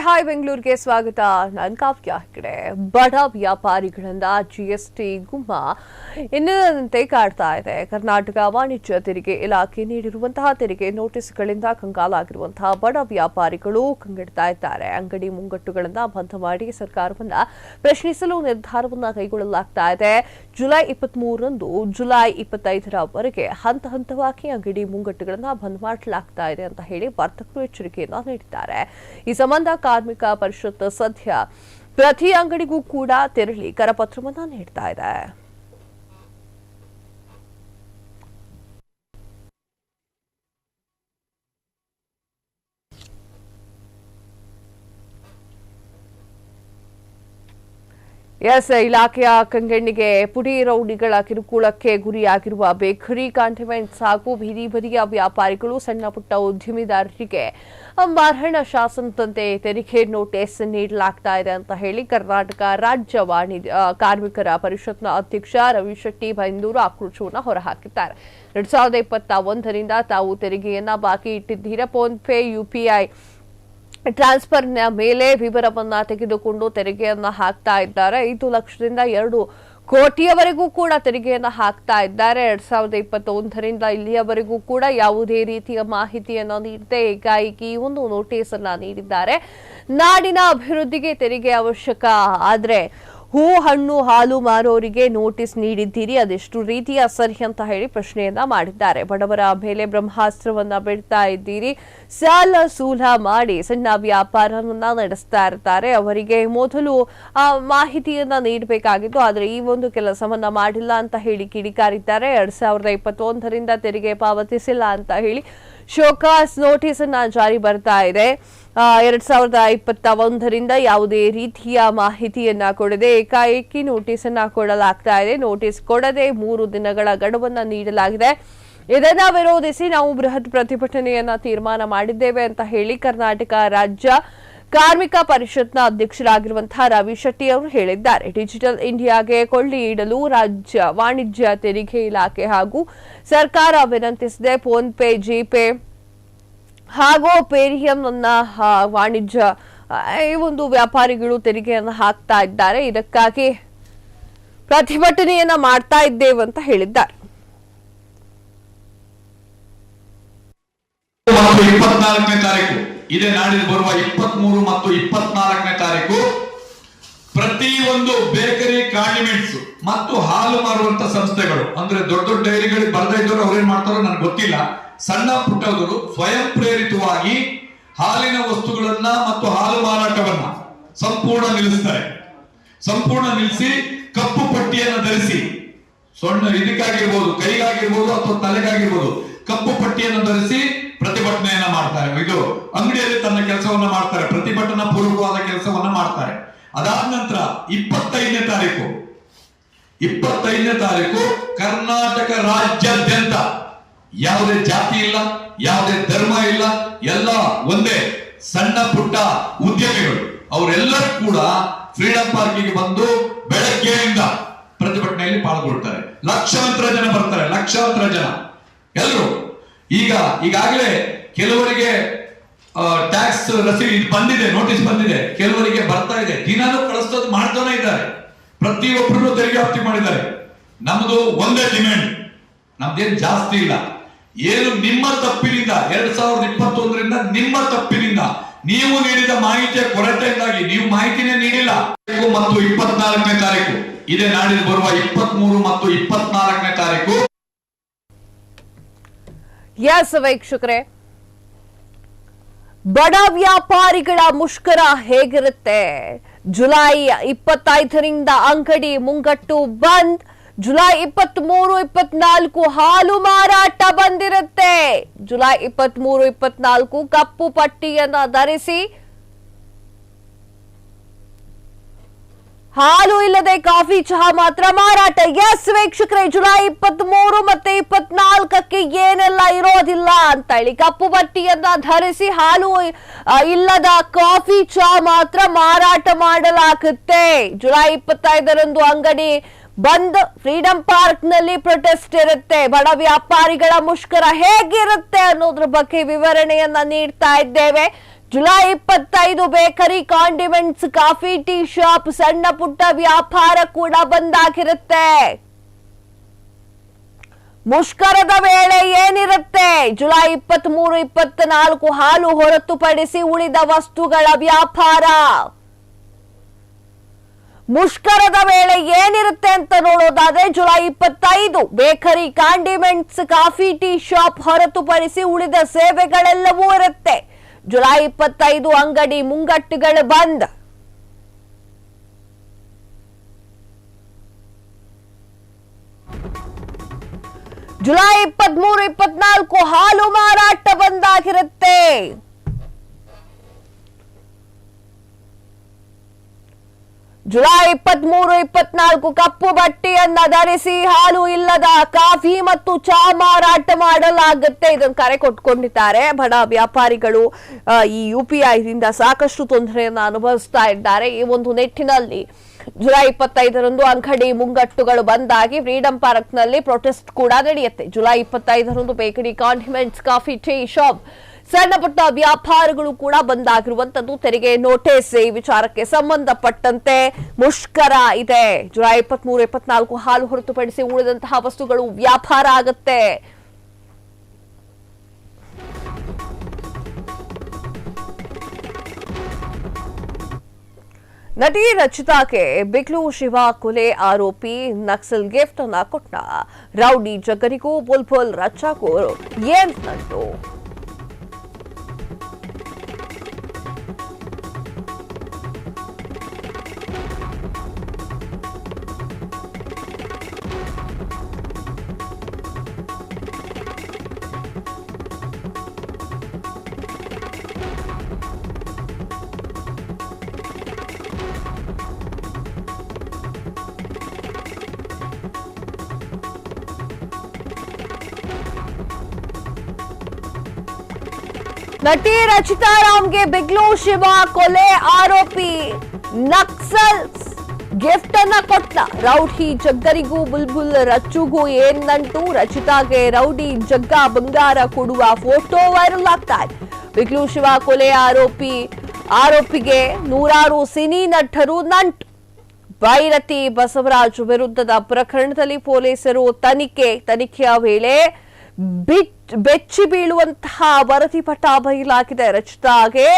Hi ಬೆಂಗಳೂರಿಗೆ ಸ್ವಾಗತ. ನಾನು ಕಾವ್ಯ ಹೆಗಡೆ. ಬಡ ವ್ಯಾಪಾರಿಗಳಿಂದ ಜಿಎಸ್ಟಿ ಗುಮ್ಮ ಇನ್ನದಂತೆ ಕಾಡ್ತಾ ಇದೆ. ಕರ್ನಾಟಕ ವಾಣಿಜ್ಯ ತೆರಿಗೆ ಇಲಾಖೆ ನೀಡಿರುವಂತಹ ತೆರಿಗೆ ನೋಟಿಸ್ಗಳಿಂದ ಕಂಗಾಲಾಗಿರುವಂತಹ ಬಡ ವ್ಯಾಪಾರಿಗಳು ಕಂಗೆಡ್ತಾ ಇದ್ದಾರೆ. ಅಂಗಡಿ ಮುಂಗಟ್ಟುಗಳನ್ನು ಬಂದ್ ಮಾಡಿ ಸರ್ಕಾರವನ್ನ ಪ್ರಶ್ನಿಸಲು ನಿರ್ಧಾರವನ್ನ ಕೈಗೊಳ್ಳಲಾಗ್ತಾ ಇದೆ. ಜುಲೈ 23ರಂದು ಜುಲೈ 25ರವರೆಗೆ ಹಂತ ಹಂತವಾಗಿ ಅಂಗಡಿ ಮುಂಗಟ್ಟುಗಳನ್ನು ಬಂದ್ ಮಾಡಲಾಗ್ತಾ ಇದೆ ಅಂತ ಹೇಳಿ ವರ್ತಕರು ಎಚ್ಚರಿಕೆಯನ್ನ ನೀಡಿದ್ದಾರೆ. ಈ ಸಂಬಂಧ ಕಾರ್ಮಿಕ ಪರಿಷತ್ ಸದ್ಯ ಪ್ರತಿ ಅಂಗಡಿಗೂ ಕೂಡ ತೆರಳಿ ಕರಪತ್ರವನ್ನ ನೀಡ್ತಾ ಇದೆ. ಇಲಾಖೆಯ ಕಂಗೆಣ್ಣಿಗೆ ಪುಡಿ ರೌಡಿಗಳ ಕಿರುಕುಳಕ್ಕೆ ಗುರಿಯಾಗಿರುವ ಬೇಕರಿ, ಕಾಂಟಿನೆಂಟ್ಸ್ ಹಾಗೂ ಬೀದಿ ಬದಿಯ ವ್ಯಾಪಾರಿಗಳು, ಸಣ್ಣ ಪುಟ್ಟ ಉದ್ಯಮಿದಾರರಿಗೆ ಮರಣ ಶಾಸನದಂತೆ ತೆರಿಗೆ ನೋಟಿಸ್ ನೀಡಲಾಗ್ತಾ ಇದೆ ಅಂತ ಹೇಳಿ ಕರ್ನಾಟಕ ರಾಜ್ಯ ಕಾರ್ಮಿಕರ ಪರಿಷತ್ನ ಅಧ್ಯಕ್ಷ ರವಿಶೆಟ್ಟಿ ಬೈಂದೂರು ಆಕ್ರೋಶವನ್ನು ಹೊರಹಾಕಿದ್ದಾರೆ. 2021ರಿಂದ ತಾವು ತೆರಿಗೆಯನ್ನ ಬಾಕಿ ಇಟ್ಟಿದ್ದೀರಾ, ಫೋನ್ ಪೇ, ಯುಪಿಐ ಟ್ರಾನ್ಸ್ಫರ್ನ ಮೇಲೆ ವಿವರವನ್ನ ತೆಗೆದುಕೊಂಡು ತೆರಿಗೆಯನ್ನ ಹಾಕ್ತಾ ಇದ್ದಾರೆ. 5 ಲಕ್ಷದಿಂದ 2 ಕೋಟಿಯವರೆಗೂ ಕೂಡ ತೆರಿಗೆಯನ್ನ ಹಾಕ್ತಾ ಇದ್ದಾರೆ. 2021ರಿಂದ ಇಲ್ಲಿಯವರೆಗೂ ಕೂಡ ಯಾವುದೇ ರೀತಿಯ ಮಾಹಿತಿಯನ್ನ ನೀಡದೆ ಏಕಾಏಕಿ ಒಂದು ನೋಟಿಸ್ ಅನ್ನ ನೀಡಿದ್ದಾರೆ. ನಾಡಿನ ಅಭಿವೃದ್ಧಿಗೆ ತೆರಿಗೆ ಅವಶ್ಯಕ, ಆದ್ರೆ ಹೂ ಹಣ್ಣು ಹಾಲು ಮಾರೋರಿಗೆ ನೋಟಿಸ್ ನೀಡಿದ್ದೀರಿ, ಅದೆಷ್ಟು ರೀತಿಯ ಸರಿ ಅಂತ ಹೇಳಿ ಪ್ರಶ್ನೆಯನ್ನ ಮಾಡಿದ್ದಾರೆ. ಬಡವರ ಮೇಲೆ ಬ್ರಹ್ಮಾಸ್ತ್ರವನ್ನ ಬಿಡ್ತಾ ಇದ್ದೀರಿ, ಸಾಲ ಸೂಲ ಮಾಡಿ ಸಣ್ಣ ವ್ಯಾಪಾರವನ್ನ ನಡೆಸ್ತಾ ಇರ್ತಾರೆ, ಅವರಿಗೆ ಮೊದಲು ಮಾಹಿತಿಯನ್ನ ನೀಡಬೇಕಾಗಿತ್ತು, ಆದ್ರೆ ಈ ಒಂದು ಕೆಲಸವನ್ನ ಮಾಡಿಲ್ಲ ಅಂತ ಹೇಳಿ ಕಿಡಿಕಾರಿದ್ದಾರೆ. 2021ರಿಂದ ತೆರಿಗೆ ಪಾವತಿಸಿಲ್ಲ ಅಂತ ಹೇಳಿ ಶೋಕಾಸ್ ನೋಟಿಸ್ ಅನ್ನ ಜಾರಿ ಬರ್ತಾ ಇದೆ. 2021ರಿಂದ ಯಾವುದೇ ರೀತಿಯ ಮಾಹಿತಿಯನ್ನ ಕೊಡದೆ ಏಕಾಏಕಿ ನೋಟಿಸ್ ಅನ್ನ ಕೊಡಲಾಗ್ತಾ ಇದೆ. ನೋಟಿಸ್ ಕೊಡದೆ 3 ದಿನಗಳ ಗಡುವನ್ನ ನೀಡಲಾಗಿದೆ. ಇದನ್ನ ವಿರೋಧಿಸಿ ನಾವು ಬೃಹತ್ ಪ್ರತಿಭಟನೆಯನ್ನ ತೀರ್ಮಾನ ಮಾಡಿದ್ದೇವೆ ಅಂತ ಹೇಳಿ ಕರ್ನಾಟಕ ರಾಜ್ಯ ಕಾರ್ಮಿಕ ಪರಿಷತ್ನ ಅಧ್ಯಕ್ಷರಾಗಿರುವಂತಹ ರವಿಶೆಟ್ಟಿ ಅವರು ಹೇಳಿದ್ದಾರೆ. ಡಿಜಿಟಲ್ ಇಂಡಿಯಾಗೆ ಕೊಳ್ಳಿ ಇಡಲು ರಾಜ್ಯ ವಾಣಿಜ್ಯ ತೆರಿಗೆ ಇಲಾಖೆ ಹಾಗೂ ಸರ್ಕಾರ ವಿನಂತಿಸಿದೆ. ಫೋನ್ ಪೇ, ಜಿಪೇ ಹಾಗೂ ಪೇಟಿಎಂ ಅನ್ನ ವಾಣಿಜ್ಯ ಈ ಒಂದು ವ್ಯಾಪಾರಿಗಳು ತೆರಿಗೆಯನ್ನು ಹಾಕ್ತಾ ಇದ್ದಾರೆ. ಇದಕ್ಕಾಗಿ ಪ್ರತಿಭಟನೆಯನ್ನ ಮಾಡ್ತಾ ಇದ್ದೇವೆ ಅಂತ ಹೇಳಿದ್ದಾರೆ. 24ನೇ ತಾರೀಕು ಇದೇ ನಾಡಿದ್ದು ಬರುವ 23 ಮತ್ತು 24ನೇ ತಾರೀಕು ಪ್ರತಿಯೊಂದು ಬೇಕರಿ, ಕಾಂಡಿಮೆಂಟ್ಸ್ ಮತ್ತು ಹಾಲು ಮಾರುವಂತ ಸಂಸ್ಥೆಗಳು, ಅಂದ್ರೆ ದೊಡ್ಡ ದೊಡ್ಡ ಡೈರಿಗಳಿಗೆ ಬರದೇ ಇದ್ದವರು ಅವ್ರೇನ್ ಮಾಡ್ತಾರೋ ನನಗೆ ಗೊತ್ತಿಲ್ಲ, ಸಣ್ಣ ಪುಟ್ಟವರು ಸ್ವಯಂ ಪ್ರೇರಿತವಾಗಿ ಹಾಲಿನ ವಸ್ತುಗಳನ್ನ ಮತ್ತು ಹಾಲು ಮಾರಾಟವನ್ನ ಸಂಪೂರ್ಣ ನಿಲ್ಲಿಸ್ತಾರೆ. ಸಂಪೂರ್ಣ ನಿಲ್ಲಿಸಿ ಕಪ್ಪು ಪಟ್ಟಿಯನ್ನು ಧರಿಸಿ, ಸೊಣ್ಣ ಇದಕ್ಕಾಗಿರ್ಬೋದು, ಕೈಗಾಗಿರ್ಬೋದು ಅಥವಾ ತಲೆಗಾಗಿರ್ಬೋದು, ಕಪ್ಪು ಪಟ್ಟಿಯನ್ನು ಧರಿಸಿ ಪ್ರತಿಭಟನೆಯನ್ನ ಮಾಡ್ತಾರೆ. ಇದು ಅಂಗಡಿಯಲ್ಲಿ ತನ್ನ ಕೆಲಸವನ್ನ ಮಾಡ್ತಾರೆ, ಪ್ರತಿಭಟನಾ ಪೂರ್ವಕವಾದ ಕೆಲಸವನ್ನ ಮಾಡ್ತಾರೆ. ಅದಾದ ನಂತರ 25ನೇ ತಾರೀಕು ಕರ್ನಾಟಕ ರಾಜ್ಯಾದ್ಯಂತ ಯಾವುದೇ ಜಾತಿ ಇಲ್ಲ, ಯಾವುದೇ ಧರ್ಮ ಇಲ್ಲ, ಎಲ್ಲ ಒಂದೇ ಸಣ್ಣ ಪುಟ್ಟ ಉದ್ಯಮಿಗಳು ಅವರೆಲ್ಲರೂ ಕೂಡ ಫ್ರೀಡಂ ಪಾರ್ಕಿಗೆ ಬಂದು ಬೆಳಗ್ಗೆಯಿಂದ ಪ್ರತಿಭಟನೆಯಲ್ಲಿ ಪಾಲ್ಗೊಳ್ತಾರೆ. ಲಕ್ಷಾಂತರ ಜನ ಬರ್ತಾರೆ, ಲಕ್ಷಾಂತರ ಜನ ಎಲ್ಲರೂ. ಈಗಾಗಲೇ ಕೆಲವರಿಗೆ ಟ್ಯಾಕ್ಸ್ ರಸೀದಿ ಬಂದಿದೆ, ನೋಟಿಸ್ ಬಂದಿದೆ, ಕೆಲವರಿಗೆ ಬರ್ತಾ ಇದೆ, ದಿನಾನು ಕಳಿಸೋದು ಮಾಡ್ತಾನೆ ಇದ್ದಾರೆ. ಪ್ರತಿಯೊಬ್ಬರು ತೆರಿಗೆ ವ್ಯಾಪ್ತಿ ಮಾಡಿದ್ದಾರೆ. ನಮ್ದು ಒಂದೇ ಡಿಮ್ಯಾಂಡ್, ನಮ್ದೇನು ಜಾಸ್ತಿ ಇಲ್ಲ. ಏನು ನಿಮ್ಮ ತಪ್ಪಿನಿಂದ 2021ರಿಂದ ನಿಮ್ಮ ತಪ್ಪಿನಿಂದ ನೀವು ನೀಡಿದ ಮಾಹಿತಿಯ ಕೊರತೆಯಿಂದಾಗಿ ನೀವು ಮಾಹಿತಿನೇ ನೀಡಿಲ್ಲ. ಮತ್ತು 24ನೇ ತಾರೀಕು ಇದೇ ನಾಡಿದ್ದು ಬರುವ 23 ಮತ್ತು 24ನೇ ತಾರೀಕು. ವೀಕ್ಷಕರೇ, ಬಡ ವ್ಯಾಪಾರಿಗಳ ಮುಷ್ಕರ ಹೇಗಿರುತ್ತೆ? ಜುಲೈ 25ರಿಂದ ಅಂಗಡಿ ಮುಂಗಟ್ಟು ಬಂದ್, ಜುಲೈ 23, 24 ಹಾಲು ಮಾರಾಟ ಬಂದಿರುತ್ತೆ. ಜುಲೈ 23, 24 ಕಪ್ಪು ಪಟ್ಟಿಯನ್ನ ಧರಿಸಿ ಹಾಲು ಇಲ್ಲದೆ ಕಾಫಿ, ಚಹಾ ಮಾತ್ರ ಮಾರಾಟ. ವೀಕ್ಷಕರೇ, ಜುಲೈ 23 ಮತ್ತೆ 24ಕ್ಕೆ ಏನೆಲ್ಲ ಇರೋದಿಲ್ಲ ಅಂತ ಹೇಳಿ ಕಪ್ಪು ಪಟ್ಟಿಯನ್ನ ಧರಿಸಿ ಹಾಲು ಇಲ್ಲದ ಕಾಫಿ, ಚಹಾ ಮಾತ್ರ ಮಾರಾಟ ಮಾಡಲಾಗುತ್ತೆ. ಜುಲೈ 25ರಂದು ಅಂಗಡಿ ಬಂದ್, ಫ್ರೀಡಂ ಪಾರ್ಕ್ ನಲ್ಲಿ ಪ್ರೊಟೆಸ್ಟ್ ಇರುತ್ತೆ. ಬಡ ವ್ಯಾಪಾರಿಗಳ ಮುಷ್ಕರ ಹೇಗಿರುತ್ತೆ ಅನ್ನೋದ್ರ ಬಗ್ಗೆ ವಿವರಣೆಯನ್ನ ನೀಡ್ತಾ ಇದ್ದೇವೆ. July 25 bakery, condiments, coffee, tea shop, ಸಣ್ಣ ಪುಟ್ಟ ವ್ಯಾಪಾರ ಕೂಡ ಬಂದಾಗಿರುತ್ತೆ. ಮುಷ್ಕರದ ವೇಳೆ ಏನಿರುತ್ತೆ? ಜುಲೈ 23, 24 ಹಾಲು ಹೊರತುಪಡಿಸಿ ಉಳಿದ ವಸ್ತುಗಳ ವ್ಯಾಪಾರ. ಮುಷ್ಕರದ ವೇಳೆ ಏನಿರುತ್ತೆ ಅಂತ ನೋಡೋದಾದ್ರೆ July 25 bakery, condiments, coffee, tea shop ಹೊರತುಪಡಿಸಿ ಉಳಿದ ಸೇವೆಗಳೆಲ್ಲವೂ ಇರುತ್ತೆ. ಜುಲೈ 25 ಅಂಗಡಿ ಮುಂಗಟ್ಟುಗಳು ಬಂದ್. ಜುಲೈ 23, 24 ಹಾಲು ಮಾರಾಟ ಬಂದಾಗಿರುತ್ತೆ. ಜುಲೈ 23, 24 ಕಪ್ಪು ಬಟ್ಟೆಯನ್ನ ಧರಿಸಿ ಹಾಲು ಇಲ್ಲದ ಕಾಫಿ ಮತ್ತು ಚಾ ಮಾರಾಟ ಮಾಡಲಾಗುತ್ತೆ. ಇದನ್ನು ಕರೆ ಕೊಟ್ಕೊಂಡಿದ್ದಾರೆ ಬಡ ವ್ಯಾಪಾರಿಗಳು. ಈ UPI ದಿಂದ ಸಾಕಷ್ಟು ತೊಂದರೆಯನ್ನ ಅನುಭವಿಸ್ತಾ ಇದ್ದಾರೆ. ಈ ಒಂದು ನಿಟ್ಟಿನಲ್ಲಿ ಜುಲೈ 25ರಂದು ಅಂಗಡಿ ಮುಂಗಟ್ಟುಗಳು ಬಂದಾಗಿ ಫ್ರೀಡಂ ಪಾರ್ಕ್ ನಲ್ಲಿ ಪ್ರೊಟೆಸ್ಟ್ ಕೂಡ ನಡೆಯುತ್ತೆ. ಜುಲೈ 25ರಂದು bakery, condiments, coffee, tea shop, ಸಣ್ಣ ಪುಟ್ಟ ವ್ಯಾಪಾರಗಳು ಕೂಡ ಬಂದಾಗಿರುವಂತದ್ದು. ತೆರಿಗೆ ನೋಟಿಸ್ ಈ ವಿಚಾರಕ್ಕೆ ಸಂಬಂಧಪಟ್ಟಂತೆ ಮುಷ್ಕರ ಇದೆ. ಜುಲೈ 23, 24 ಹಾಲು ಹೊರತುಪಡಿಸಿ ಉಳಿದಂತಹ ವಸ್ತುಗಳು ವ್ಯಾಪಾರ ಆಗುತ್ತೆ. ನಟಿ ರಚಿತಾಗೆ ಬಿಗ್ಲು ಶಿವ ಕೊಲೆ ಆರೋಪಿ ನಕ್ಸಲ್ ಗಿಫ್ಟ್ ಅನ್ನ ಕೊಟ್ಟ. ರೌಡಿ ಜಗ್ಗನಿಗೂ ಬುಲ್ಬುಲ್ ರಚ್ಚಾಗೂ ಏನ್ ನಂಟು? ನಟಿ ರಚಿತಾ ರಾಮ್ಗೆ ಬಿಗ್ಲು ಶಿವ ಕೊಲೆ ಆರೋಪಿ ನಕ್ಸಲ್ ಗಿಫ್ಟ್ ಅನ್ನ ಕೊಟ್ಟ. ರೌಡಿ ಜಗ್ಗರಿಗೂ ಬುಲ್ಬುಲ್ ರಚ್ಚುಗೂ ಏನ್ ನಂಟು? ರಚಿತಾಗೆ ರೌಡಿ ಜಗ್ಗ ಬಂಗಾರ ಕೊಡುವ ಫೋಟೋ ವೈರಲ್ ಆಗ್ತಾ ಇದೆ. ಬಿಗ್ಲು ಶಿವ ಕೊಲೆ ಆರೋಪಿಗೆ ನೂರಾರು ಸಿನಿ ನಟರು ನಂಟು. ಭೈರತಿ ಬಸವರಾಜ್ ವಿರುದ್ಧದ ಪ್ರಕರಣದಲ್ಲಿ ಪೊಲೀಸರು ತನಿಖೆಯ ವೇಳೆ ಬೆಚ್ಚಿ ಬೀಳುವಂತಹ ವರದಿ ಪಟ್ಟ ಬಯಲಾಗಿದೆ. ರಚಿತಾಗೆ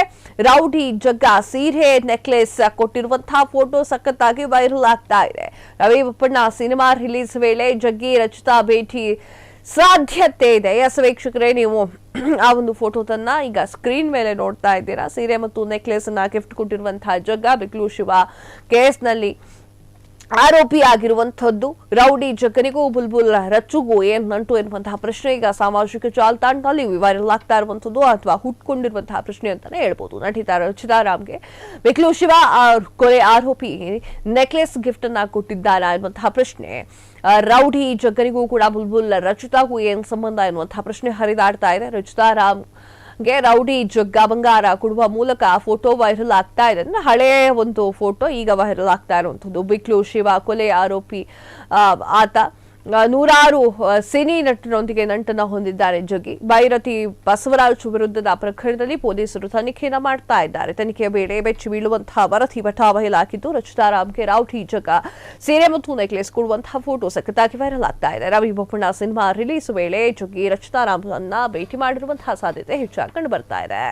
ರೌಡಿ ಜಗ್ಗ ಸೀರೆ ನೆಕ್ಲೆಸ್ ಕೊಟ್ಟಿರುವಂತಹ ಫೋಟೋ ಸಖತ್ತಾಗಿ ವೈರಲ್ ಆಗ್ತಾ ಇದೆ. ರವಿ ಬಪ್ಪಣ್ಣ ಸಿನಿಮಾ ರಿಲೀಸ್ ವೇಳೆ ಜಗ್ಗಿ ರಚಿತಾ ಭೇಟಿ ಸಾಧ್ಯತೆ ಇದೆ. ವೀಕ್ಷಕರೇ, ನೀವು ಆ ಒಂದು ಫೋಟೋದನ್ನ ಈಗ ಸ್ಕ್ರೀನ್ ಮೇಲೆ ನೋಡ್ತಾ ಇದ್ದೀರಾ. ಸೀರೆ ಮತ್ತು ನೆಕ್ಲೆಸ್ ಅನ್ನ ಗಿಫ್ಟ್ ಕೊಟ್ಟಿರುವಂತಹ ಜಗ್ಗ ಬಿಗ್ಲು ಶಿವ ಕೇಸ್ನಲ್ಲಿ ಆರೋಪಿಯಾಗಿರುವಂತಹದ್ದು. ರೌಡಿ ಜಗ್ಗನಿಗೂ ಬುಲ್ಬುಲ್ ರಚ್ಚುಗೂ ಏನ್ ನಂಟು ಎನ್ನುವಂತಹ ಪ್ರಶ್ನೆ ಈಗ ಸಾಮಾಜಿಕ ಜಾಲತಾಣದಲ್ಲಿ ವೈರಲ್ ಆಗ್ತಾ ಇರುವಂತದ್ದು ಅಥವಾ ಹುಟ್ಕೊಂಡಿರುವಂತಹ ಪ್ರಶ್ನೆ ಅಂತಾನೆ ಹೇಳ್ಬೋದು. ನಟಿ ರಚಿತಾ ರಾಮ್ಗೆ ಬಿಗ್ಲು ಶಿವ ಕೊಲೆ ಆರೋಪಿ ನೆಕ್ಲೆಸ್ ಗಿಫ್ಟ್ ಅನ್ನ ಕೊಟ್ಟಿದ್ದಾರಾ ಎನ್ನುವಂತಹ ಪ್ರಶ್ನೆ. ರೌಡಿ ಜಗ್ಗನಿಗೂ ಕೂಡ ಬುಲ್ಬುಲ್ ರಚಿತಾಗೂ ಏನ್ ಸಂಬಂಧ ಎನ್ನುವಂತಹ ಪ್ರಶ್ನೆ ಹರಿದಾಡ್ತಾ ಇದೆ. ರಚಿತಾ ರಾಮ್ ರೌಡಿ ಜಗ್ಗ ಬಂಗಾರ ಕೊಡುವ ಮೂಲಕ ಫೋಟೋ ವೈರಲ್ ಆಗ್ತಾ ಇದೆ. ಹಳೆಯ ಒಂದು ಫೋಟೋ ಈಗ ವೈರಲ್ ಆಗ್ತಾ ಇರುವಂತದ್ದು. ಬಿಗ್ಲು ಶಿವ ಕೊಲೆ ಆರೋಪಿ ಆತ ನೂರಾರು ಸಿನಿ ನಟರೊಂದಿಗೆ ನಂಟನ್ನ ಹೊಂದಿದ್ದಾರೆ ಜಗ್ಗಿ. ಭೈರತಿ ಬಸವರಾಜ್ ವಿರುದ್ಧದ ಪ್ರಕರಣದಲ್ಲಿ ಪೊಲೀಸರು ತನಿಖೆಯನ್ನ ಮಾಡ್ತಾ ಇದ್ದಾರೆ. ತನಿಖೆಯ ವೇಳೆ ಬೆಚ್ಚಿ ಬೀಳುವಂತಹ ವರದಿ ಪಟ್ಟ ಬಯಲಾಗಿದ್ದು. ರಚಿತಾ ರಾಮ್ಗೆ ರೌಡಿ ಜಗ್ಗ ಸೀರೆ ಮತ್ತು ನೆಕ್ಲೆಸ್ ಕೊಡುವಂತಹ ಫೋಟೋ ಸಖತ್ತಾಗಿ ವೈರಲ್ ಆಗ್ತಾ ಇದೆ. ರವಿ ಬಪ್ಪಣ್ಣ ಸಿನಿಮಾ ರಿಲೀಸ್ ವೇಳೆ ಜಗ್ಗಿ ರಚಿತಾ ರಾಮ್ರನ್ನ ಭೇಟಿ ಮಾಡಿರುವಂತಹ ಸಾಧ್ಯತೆ ಹೆಚ್ಚಾಗಿ ಕಂಡು ಬರ್ತಾ ಇದೆ.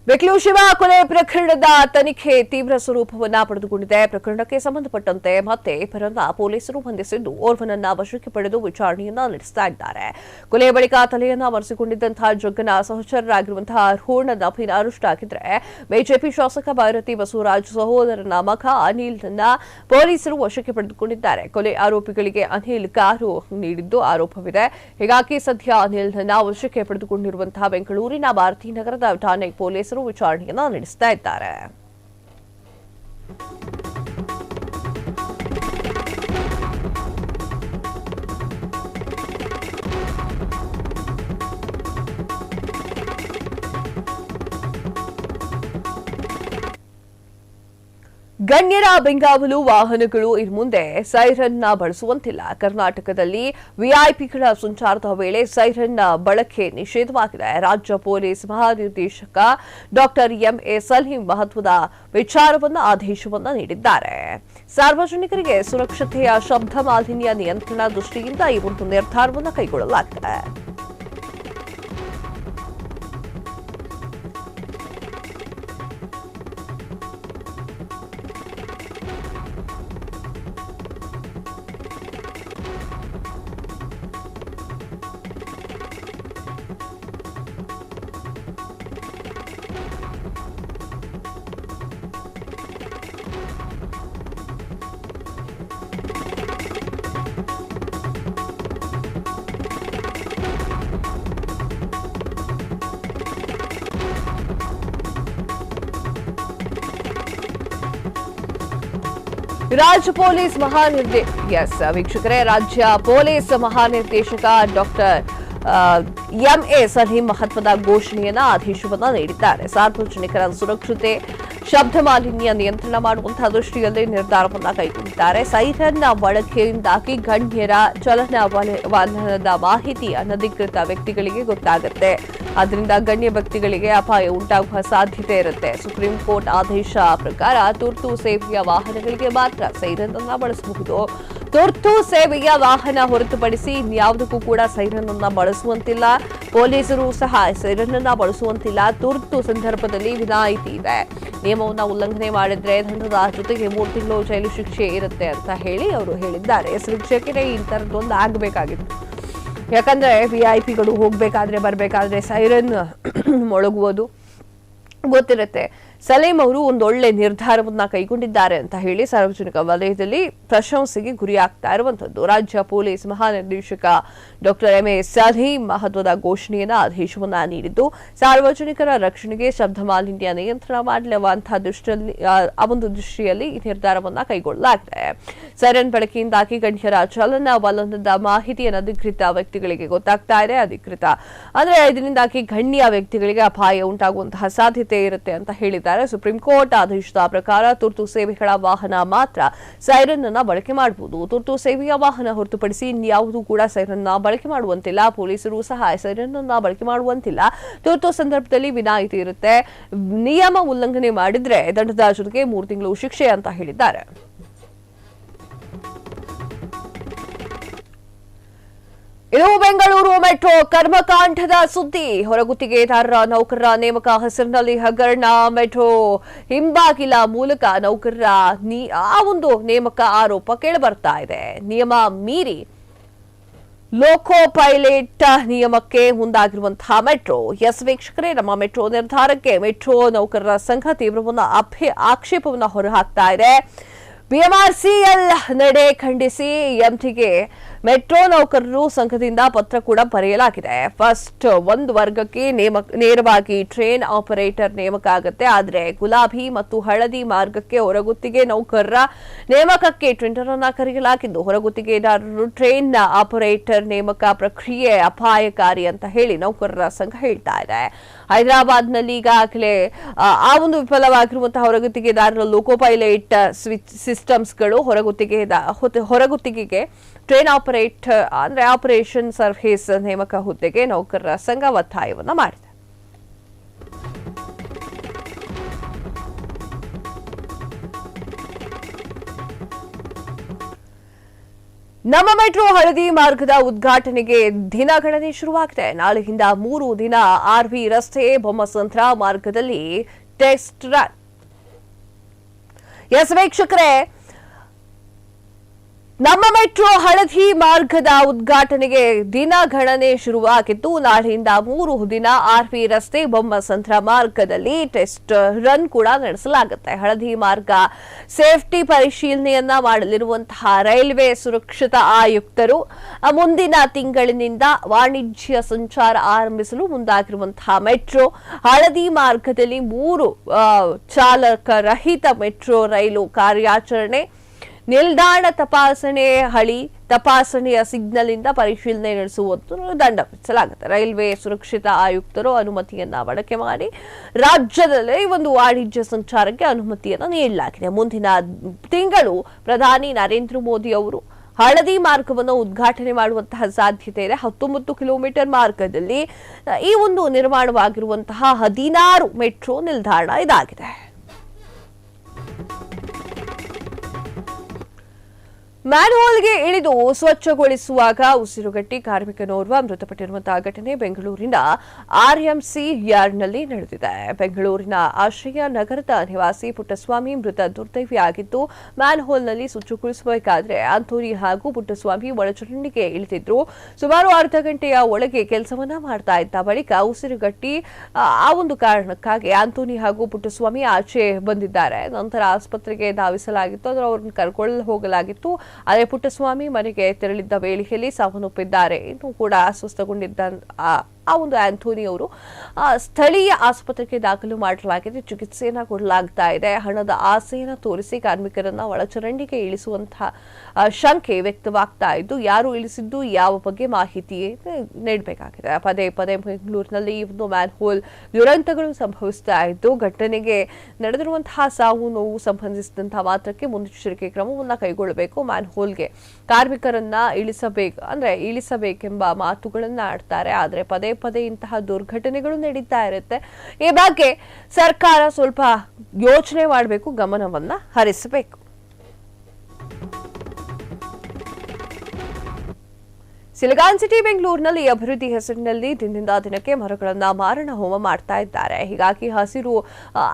ಬಿಗ್ಲು ಶಿವ ಕೊಲೆ ಪ್ರಕರಣದ ತನಿಖೆ ತೀವ್ರ ಸ್ವರೂಪವನ್ನ ಪಡೆದುಕೊಂಡಿದೆ. ಪ್ರಕರಣಕ್ಕೆ ಸಂಬಂಧಪಟ್ಟಂತೆ ಮತ್ತೆ ಇಬ್ಬರನ್ನ ಪೊಲೀಸರು ಬಂಧಿಸಿದ್ದು ಓರ್ವನನ್ನ ವಶಕ್ಕೆ ಪಡೆದು ವಿಚಾರಣೆಯನ್ನ ನಡೆಸ್ತಾ ಇದ್ದಾರೆ. ಕೊಲೆಯ ಬಳಿಕ ತಲೆಯನ್ನ ಮರೆಸಿಕೊಂಡಿದ್ದಂತಹ ಜಗ್ಗನ ಸಹಚರರಾಗಿರುವಂತಹ ಅರುಣ್ ಅರೆಸ್ಟ್ ಆಗಿದ್ರೆ ಬಿಜೆಪಿ ಶಾಸಕ ಭೈರತಿ ಬಸವರಾಜ್ ಸಹೋದರನ ಮಗ ಅನಿಲ್ನ ಪೊಲೀಸರು ವಶಕ್ಕೆ ಪಡೆದುಕೊಂಡಿದ್ದಾರೆ. ಕೊಲೆ ಆರೋಪಿಗಳಿಗೆ ಅನಿಲ್ ಕಾರು ನೀಡಿದ್ದು ಆರೋಪವಿದೆ. ಹೀಗಾಗಿ ಸದ್ಯ ಅನಿಲ್ನ ವಶಕ್ಕೆ ಪಡೆದುಕೊಂಡಿರುವಂತಹ ಬೆಂಗಳೂರಿನ ಭಾರತೀ ನಗರದ ಠಾಣೆ ಪೊಲೀಸರು ವಿಚಾರಣೆಯನ್ನ ನಡೆಸ್ತಾ ಇದ್ದಾರೆ. ಗಣ್ಯರ ಬೆಂಗಾವಲು ವಾಹನಗಳು ಇನ್ನು ಮುಂದೆ ಸೈರನ್ ಬಳಸುವಂತಿಲ್ಲ. ಕರ್ನಾಟಕದಲ್ಲಿ ವಿಐಪಿಗಳ ಸಂಚಾರದ ವೇಳೆ ಸೈರನ್ ಬಳಕೆ ನಿಷೇಧವಾಗಿದೆ. ರಾಜ್ಯ ಪೊಲೀಸ್ ಮಹಾನಿರ್ದೇಶಕ ಡಾಕ್ಟರ್ ಎಂಎ ಸಲೀಂ ಮಹತ್ವದ ಆದೇಶವನ್ನು ನೀಡಿದ್ದಾರೆ. ಸಾರ್ವಜನಿಕರಿಗೆ ಸುರಕ್ಷತೆಯ ಶಬ್ದ ಮಾಲಿನ್ಯ ನಿಯಂತ್ರಣ ದೃಷ್ಟಿಯಿಂದ ಈ ಒಂದು ನಿರ್ಧಾರವನ್ನು ಕೈಗೊಳ್ಳಲಾಗಿದೆ. ರಾಜ್ಯ ಪೊಲೀಸ್ ಮಹಾನಿರ್ದೇಶಕ ಡಾಕ್ಟರ್ ಎಂಎ ಸಲೀಂ ಮಹತ್ವದ ಆದೇಶವನ್ನ ನೀಡಿದ್ದಾರೆ. ಸಾರ್ವಜನಿಕರ ಸುರಕ್ಷತೆ, ಶಬ್ದ ಮಾಲಿನ್ಯ ನಿಯಂತ್ರಣ ಮಾಡುವಂತಹ ದೃಷ್ಟಿಯಲ್ಲಿ ನಿರ್ಧಾರವನ್ನ ಕೈಗೊಂಡಿದ್ದಾರೆ. ಸೈರನ್ ಬಳಕೆಯಿಂದಾಗಿ ಗಣ್ಯರ ಚಲನವಲನದ ಮಾಹಿತಿ ಅನಧಿಕೃತ ವ್ಯಕ್ತಿಗಳಿಗೆ ಗೊತ್ತಾಗುತ್ತೆ. ಅದರಿಂದ ಗಣ್ಯ ವ್ಯಕ್ತಿಗಳಿಗೆ ಅಪಾಯ ಉಂಟಾಗುವ ಸಾಧ್ಯತೆ ಇರುತ್ತೆ. ಸುಪ್ರೀಂ ಕೋರ್ಟ್ ಆದೇಶ ಪ್ರಕಾರ ತುರ್ತು ಸೇವೆಯ ವಾಹನಗಳಿಗೆ ಮಾತ್ರ ಸೈರನ್ ಅನ್ನ ಬಳಸಬಹುದು. ತುರ್ತು ಸೇವೆಯ ವಾಹನ ಹೊರತುಪಡಿಸಿ ಇನ್ಯಾವುದಕ್ಕೂ ಕೂಡ ಸೈರನ್ ಅನ್ನ ಬಳಸುವಂತಿಲ್ಲ. ಪೊಲೀಸರು ಸಹ ಸೈರನ್ ಅನ್ನ ಬಳಸುವಂತಿಲ್ಲ. ತುರ್ತು ಸಂದರ್ಭದಲ್ಲಿ ವಿನಾಯಿತಿ ಇದೆ. ನಿಯಮವನ್ನು ಉಲ್ಲಂಘನೆ ಮಾಡಿದ್ರೆ ದಂಡದ ಜೊತೆಗೆ 3 ತಿಂಗಳು ಜೈಲು ಶಿಕ್ಷೆ ಇರುತ್ತೆ ಅಂತ ಹೇಳಿ ಅವರು ಹೇಳಿದ್ದಾರೆ. ಶಿಕ್ಷಕರೇ ಇಂಥದ್ದೊಂದು ಆಗಬೇಕಾಗಿತ್ತು. ಯಾಕಂದ್ರೆ ವಿಐಪಿಗಳು ಬರಬೇಕಾದ್ರೆ ಸೈರನ್ ಮೊಳಗುವುದು ಗೊತ್ತಿರುತ್ತೆ. ಸಲೀಂ ಅವರು ಒಂದೊಳ್ಳೆ ನಿರ್ಧಾರವನ್ನ ಕೈಗೊಂಡಿದ್ದಾರೆ ಅಂತ ಹೇಳಿ ಸಾರ್ವಜನಿಕ ವಲಯದಲ್ಲಿ ಪ್ರಶಂಸೆಗೆ ಗುರಿಯಾಗ್ತಾ ಇರುವಂತದ್ದು. ರಾಜ್ಯ ಪೊಲೀಸ್ ಮಹಾನಿರ್ದೇಶಕ ಡಾಕ್ಟರ್ ಎಂಎ ಸಲೀಂ ಮಹತ್ವದ ಆದೇಶವನ್ನ ನೀಡಿದ್ದು, ಸಾರ್ವಜನಿಕರ ರಕ್ಷಣೆಗೆ ಶಬ್ದ ಮಾಲಿನ್ಯ ನಿಯಂತ್ರಣ ಮಾಡಲುವಂತಹ ದೃಷ್ಟಿಯಲ್ಲಿ ಈ ನಿರ್ಧಾರವನ್ನ ಕೈಗೊಳ್ಳಲಾಗಿದೆ. ಸೈರನ್ ಬಳಕೆಯಿಂದಾಗಿ ಗಣ್ಯರ ಚಲನವಲನದ ಮಾಹಿತಿ ಅನಧಿಕೃತ ವ್ಯಕ್ತಿಗಳಿಗೆ ಗೊತ್ತಾಗ್ತಾ ಇದೆ. ಇದರಿಂದಾಗಿ ಗಣ್ಯ ವ್ಯಕ್ತಿಗಳಿಗೆ ಅಪಾಯ ಉಂಟಾಗುವಂತಹ ಸಾಧ್ಯತೆ ಇರುತ್ತೆ ಅಂತ ಹೇಳಿದ್ದಾರೆ. ಸುಪ್ರೀಂ ಕೋರ್ಟ್ ಆದೇಶದ ಪ್ರಕಾರ ತುರ್ತು ಸೇವೆಗಳ ವಾಹನ ಮಾತ್ರ ಸೈರನ್ ಅನ್ನ ಬಳಕೆ ಮಾಡಬಹುದು. ತುರ್ತು ಸೇವೆಯ ವಾಹನ ಹೊರತುಪಡಿಸಿ ಇನ್ಯಾವುದೂ ಕೂಡ ಸೈರನ್ ಬಳಕೆ ಮಾಡುವಂತಿಲ್ಲ. ಪೊಲೀಸರು ಸಹ ಸೈರನ್ ಅನ್ನ ಬಳಕೆ ಮಾಡುವಂತಿಲ್ಲ. ತುರ್ತು ಸಂದರ್ಭದಲ್ಲಿ ವಿನಾಯಿತಿ ಇರುತ್ತೆ. ನಿಯಮ ಉಲ್ಲಂಘನೆ ಮಾಡಿದ್ರೆ ದಂಡದ ಜೊತೆಗೆ 3 ತಿಂಗಳು ಶಿಕ್ಷೆ ಅಂತ ಹೇಳಿದ್ದಾರೆ. ಇದು ಬೆಂಗಳೂರು ಮೆಟ್ರೋ ಕರ್ಮಕಾಂಡದ ಸುದ್ದಿ. ಹೊರಗುತ್ತಿಗೆದಾರರ ನೌಕರರ ನೇಮಕ ಹೆಸರಿನಲ್ಲಿ ಹಗರಣ. ಮೆಟ್ರೋ ಹಿಂಬಾಗಿಲ ಮೂಲಕ ನೌಕರರ ನೇಮಕ ಆರೋಪ ಕೇಳಿಬರ್ತಾ ಇದೆ. ನಿಯಮ ಮೀರಿ ಲೋಕೋ ಪೈಲಟ್ ನಿಯಮಕ್ಕೆ ಮುಂದಾಗಿರುವಂತಹ ಮೆಟ್ರೋ. ವೀಕ್ಷಕರೇ, ನಮ್ಮ ಮೆಟ್ರೋ ನಿರ್ಧಾರಕ್ಕೆ ಮೆಟ್ರೋ ನೌಕರರ ಸಂಘ ತೀವ್ರವನ್ನ ಆಕ್ಷೇಪವನ್ನ ಹೊರಹಾಕ್ತಾ ಇದೆ. ಬಿಎಂಆರ್ಸಿಎಲ್ ನಡೆ ಖಂಡಿಸಿ ಎಂಟಿಗೆ ಮೆಟ್ರೋ ನೌಕರರು ಸಂಘದಿಂದ ಪತ್ರ ಕೂಡ ಬರೆಯಲಾಗಿದೆ. ಫಸ್ಟ್ 1 ವರ್ಗಕ್ಕೆ ನೇರವಾಗಿ ಟ್ರೈನ್ ಆಪರೇಟರ್ ನೇಮಕ ಆಗುತ್ತೆ. ಆದರೆ ಗುಲಾಬಿ ಮತ್ತು ಹಳದಿ ಮಾರ್ಗಕ್ಕೆ ಹೊರಗುತ್ತಿಗೆ ನೌಕರರ ನೇಮಕಕ್ಕೆ ಟೆಂಡರ್ ಅನ್ನ ಕರೆಯಲಾಗಿದ್ದು, ಹೊರಗುತ್ತಿಗೆದಾರರು ಟ್ರೈನ್ ಆಪರೇಟರ್ ನೇಮಕ ಪ್ರಕ್ರಿಯೆ ಅಪಾಯಕಾರಿ ಅಂತ ಹೇಳಿ ನೌಕರರ ಸಂಘ ಹೇಳ್ತಾ ಇದೆ. ಹೈದರಾಬಾದ್ನಲ್ಲಿ ಈಗಾಗಲೇ ವಿಫಲವಾಗಿರುವಂತಹ ಹೊರಗುತ್ತಿಗೆದಾರರ ಲೋಕೋ ಪೈಲಟ್ ಸಿಸ್ಟಮ್ಸ್ಗಳು ಹೊರಗುತ್ತಿಗೆಗೆ ಟ್ರೈನ್ ಆಪರೇಟರ್ ಆಪರೇಷನ್ ಸರ್ವಿಸ್ ನೇಮಕ ಹುದ್ದೆಗೆ ನೌಕರರ ಸಂಘ ಒತ್ತಾಯವನ್ನ ಮಾಡಿದೆ. ನಮ್ಮ ಮೆಟ್ರೋ ಹಳದಿ ಮಾರ್ಗದ ಉದ್ಘಾಟನೆಗೆ ದಿನಗಣನೆ ಶುರುವಾಗಿದೆ. ನಾಳೆಯಿಂದ 3 ದಿನ ಆರ್ವಿ ರಸ್ತೆ ಬೊಮ್ಮಸಂದ್ರ ಮಾರ್ಗದಲ್ಲಿ ಟೆಸ್ಟ್ ರನ್. ವೀಕ್ಷಕರೇ, ನಮ್ಮ ಮೆಟ್ರೋ ಹಳದಿ ಮಾರ್ಗದ ಉದ್ಘಾಟನೆಗೆ ದಿನಗಣನೆ ಶುರುವಾಗಿದ್ದು, ನಾಳೆಯಿಂದ 3 ದಿನ ಆರ್ವಿ ರಸ್ತೆ ಬೊಮ್ಮಸಂದ್ರ ಮಾರ್ಗದಲ್ಲಿ ಟೆಸ್ಟ್ ರನ್ ಕೂಡ ನಡೆಸಲಾಗುತ್ತೆ. ಹಳದಿ ಮಾರ್ಗ ಸೇಫ್ಟಿ ಪರಿಶೀಲನೆಯನ್ನ ಮಾಡಲಿರುವಂತಹ ರೈಲ್ವೆ ಸುರಕ್ಷತಾ ಆಯುಕ್ತರು ಮುಂದಿನ ತಿಂಗಳಿನಿಂದ ವಾಣಿಜ್ಯ ಸಂಚಾರ ಆರಂಭಿಸಲು ಮುಂದಾಗಿರುವಂತಹ ಮೆಟ್ರೋ ಹಳದಿ ಮಾರ್ಗದಲ್ಲಿ 3 ಚಾಲಕ ರಹಿತ ಮೆಟ್ರೋ ರೈಲು ಕಾರ್ಯಾಚರಣೆ, ನಿಲ್ದಾಣ ತಪಾಸಣೆ, ಹಳಿ ತಪಾಸಣೆಯ ಸಿಗ್ನಲ್ ಇಂದ ಪರಿಶೀಲನೆ ನಡೆಸುವುದು ದಂಡ ವಿಧಿಸಲಾಗುತ್ತೆ. ರೈಲ್ವೆ ಸುರಕ್ಷಿತ ಆಯುಕ್ತರು ಅನುಮತಿಯನ್ನ ಬಳಕೆ ಮಾಡಿ ರಾಜ್ಯದಲ್ಲೇ ಈ ಒಂದು ವಾಣಿಜ್ಯ ಸಂಚಾರಕ್ಕೆ ಅನುಮತಿಯನ್ನು ನೀಡಲಾಗಿದೆ. ಮುಂದಿನ ತಿಂಗಳು ಪ್ರಧಾನಿ ನರೇಂದ್ರ ಮೋದಿ ಅವರು ಹಳದಿ ಮಾರ್ಗವನ್ನು ಉದ್ಘಾಟನೆ ಮಾಡುವಂತಹ ಸಾಧ್ಯತೆ ಇದೆ. 19 ಕಿಲೋಮೀಟರ್ ಮಾರ್ಗದಲ್ಲಿ ಈ ಒಂದು ನಿರ್ಮಾಣವಾಗಿರುವಂತಹ 16 ಮೆಟ್ರೋ ನಿಲ್ದಾಣ ಇದಾಗಿದೆ. ಮ್ಯಾನ್ಹೋಲ್ಗೆ ಇಳಿದು ಸ್ವಚ್ಛಗೊಳಿಸುವಾಗ ಉಸಿರುಗಟ್ಟಿ ಕಾರ್ಮಿಕನೋರ್ವ ಮೃತಪಟ್ಟಿರುವಂತಹ ಘಟನೆ ಬೆಂಗಳೂರಿನ ಆರ್ಎಂಸಿ ಯಾರ್ಡ್ನಲ್ಲಿ ನಡೆದಿದೆ. ಬೆಂಗಳೂರಿನ ಆಶ್ರಯ ನಗರದ ನಿವಾಸಿ ಪುಟ್ಟಸ್ವಾಮಿ ಮೃತ ದುರ್ದೈವಿಯಾಗಿದ್ದು, ಮ್ಯಾನ್ಹೋಲ್ನಲ್ಲಿ ಸ್ವಚ್ಛಗೊಳಿಸಬೇಕಾದ್ರೆ ಆಂಥೋನಿ ಹಾಗೂ ಪುಟ್ಟಸ್ವಾಮಿ ಒಳಚರಂಡಿಗೆ ಇಳಿದಿದ್ರು. ಸುಮಾರು ಅರ್ಧ ಗಂಟೆಯ ಒಳಗೆ ಕೆಲಸವನ್ನ ಮಾಡ್ತಾ ಇದ್ದ ಬಳಿಕ ಉಸಿರುಗಟ್ಟಿ ಆ ಒಂದು ಕಾರಣಕ್ಕಾಗಿ ಆಂಥೋನಿ ಹಾಗೂ ಪುಟ್ಟಸ್ವಾಮಿ ಆಚೆ ಬಂದಿದ್ದಾರೆ. ನಂತರ ಆಸ್ಪತ್ರೆಗೆ ಧಾವಿಸಲಾಗಿತ್ತು, ಅವರನ್ನು ಕರ್ಕೊಳ್ಳಲು ಹೋಗಲಾಗಿತ್ತು. ಆದರೆ ಪುಟ್ಟಸ್ವಾಮಿ ಮನೆಗೆ ತೆರಳಿದ್ದ ವೇಳೆಯಲ್ಲಿ ಸಾವನ್ನಪ್ಪಿದ್ದಾರೆ. ಇನ್ನೂ ಕೂಡ ಅಸ್ವಸ್ಥಗೊಂಡಿದ್ದ ಆ ಒಂದು ಆಂಥೋನಿ ಅವರು ಸ್ಥಳೀಯ ಆಸ್ಪತ್ರೆಗೆ ದಾಖಲು ಮಾಡಲಾಗಿದೆ. ಚಿಕಿತ್ಸೆಯನ್ನ ಕೊಡಲಾಗ್ತಾ ಇದೆ. ಹಣದ ಆಸೆಯನ್ನು ತೋರಿಸಿ ಕಾರ್ಮಿಕರನ್ನ ಒಳಚರಂಡಿಗೆ ಇಳಿಸುವಂತಹ ಶಂಕೆ ವ್ಯಕ್ತವಾಗ್ತಾ ಇದ್ದು, ಯಾರು ಇಳಿಸಿದ್ದು ಯಾವ ಬಗ್ಗೆ ಮಾಹಿತಿ ನೀಡಬೇಕಾಗಿದೆ. ಪದೇ ಪದೇ ಬೆಂಗಳೂರಿನಲ್ಲಿ ಈ ಒಂದು ಮ್ಯಾನ್ಹೋಲ್ ದುರಂತಗಳು ಸಂಭವಿಸ್ತಾ ಇದ್ದು, ಘಟನೆಗೆ ನಡೆದಿರುವಂತಹ ಸಾವು ನೋವು ಸಂಬಂಧಿಸಿದಂತಹ ಮಾತ್ರಕ್ಕೆ ಮುನ್ನೆಚ್ಚರಿಕೆ ಕ್ರಮವನ್ನು ಕೈಗೊಳ್ಳಬೇಕು. ಮ್ಯಾನ್ಹೋಲ್ಗೆ ಕಾರ್ಮಿಕರನ್ನ ಇಳಿಸಬೇಕೆಂಬ ಮಾತುಗಳನ್ನ ಆಡ್ತಾರೆ. ಆದರೆ ಪದೇ ಪದೇ ಇಂತಹ ದುರ್ಘಟನೆಗಳು ನಡೀತಾ ಇರುತ್ತೆ. ಈ ಬಗ್ಗೆ ಸರ್ಕಾರ ಸ್ವಲ್ಪ ಯೋಚನೆ ಮಾಡಬೇಕು, ಗಮನವನ್ನ ಹರಿಸಬೇಕು. ಸಿಲಿಕಾನ್ ಸಿಟಿ ಬೆಂಗಳೂರಿನಲ್ಲಿ ಅಭಿವೃದ್ಧಿ ಹೆಸರಿನಲ್ಲಿ ದಿನದಿಂದ ದಿನಕ್ಕೆ ಮರಗಳನ್ನ ಮಾರಣ ಹೋಮ ಮಾಡ್ತಾ ಇದ್ದಾರೆ. ಹೀಗಾಗಿ ಹಸಿರು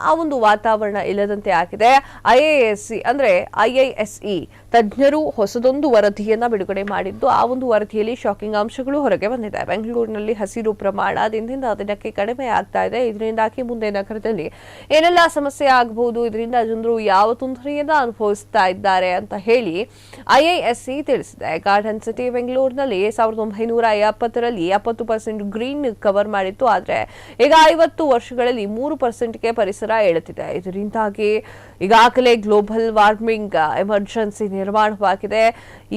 ಆ ಒಂದು ವಾತಾವರಣ ಇಲ್ಲದಂತೆ ಆಗಿದೆ. ಐಐಎಸ್ಇ ತಜ್ಞರು ಹೊಸದೊಂದು ವರದಿಯನ್ನ ಬಿಡುಗಡೆ ಮಾಡಿದ್ದು, ಆ ಒಂದು ವರದಿಯಲ್ಲಿ ಶಾಕಿಂಗ್ ಅಂಶಗಳು ಹೊರಗೆ ಬಂದಿದೆ. ಬೆಂಗಳೂರಿನಲ್ಲಿ ಹಸಿರು ಪ್ರಮಾಣ ದಿನದಿಂದ ದಿನಕ್ಕೆ ಕಡಿಮೆ ಆಗ್ತಾ ಇದೆ. ಇದರಿಂದಾಗಿ ಮುಂದೆ ನಗರದಲ್ಲಿ ಏನೆಲ್ಲ ಸಮಸ್ಯೆ ಆಗಬಹುದು, ಇದರಿಂದ ಜನರು ಯಾವ ತೊಂದರೆಯನ್ನ ಅನುಭವಿಸ್ತಾ ಇದ್ದಾರೆ ಅಂತ ಹೇಳಿ ಐಐಎಸ್ಸಿ ತಿಳಿಸಿದೆ. ಗಾರ್ಡನ್ ಸಿಟಿ ಬೆಂಗಳೂರಿನಲ್ಲಿ 1970ರಲ್ಲಿ 70% ಗ್ರೀನ್ ಕವರ್ ಮಾಡಿತ್ತು. ಆದರೆ ಈಗ 50 ವರ್ಷಗಳಲ್ಲಿ 3%ಗೆ ಪರಿಸರ ಏಳುತ್ತಿದೆ. ಇದರಿಂದಾಗಿ ಈಗಾಗಲೇ ಗ್ಲೋಬಲ್ ವಾರ್ಮಿಂಗ್ ಎಮರ್ಜೆನ್ಸಿ ನಿರ್ಮಾಣವಾಗಿದೆ.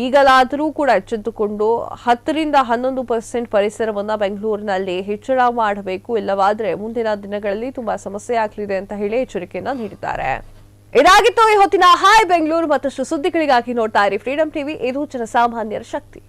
ಈಗಲಾದರೂ ಕೂಡ ಎಚ್ಚೆತ್ತುಕೊಂಡು 10ರಿಂದ 11% ಪರಿಸರವನ್ನು ಬೆಂಗಳೂರಿನಲ್ಲಿ ಹೆಚ್ಚಳ ಮಾಡಬೇಕು. ಇಲ್ಲವಾದರೆ ಮುಂದಿನ ದಿನಗಳಲ್ಲಿ ತುಂಬಾ ಸಮಸ್ಯೆ ಆಗಲಿದೆ ಅಂತ ಹೇಳಿ ಎಚ್ಚರಿಕೆಯನ್ನ ನೀಡಿದ್ದಾರೆ. ಇದಾಗಿತ್ತು ಈ ಹೊತ್ತಿನ ಹಾಯ್ ಬೆಂಗಳೂರು. ಮತ್ತಷ್ಟು ಸುದ್ದಿಗಳಿಗಾಗಿ ನೋಡ್ತಾ ಇರಿ ಫ್ರೀಡಂ ಟಿವಿ. ಇದು ಜನಸಾಮಾನ್ಯರ ಶಕ್ತಿ.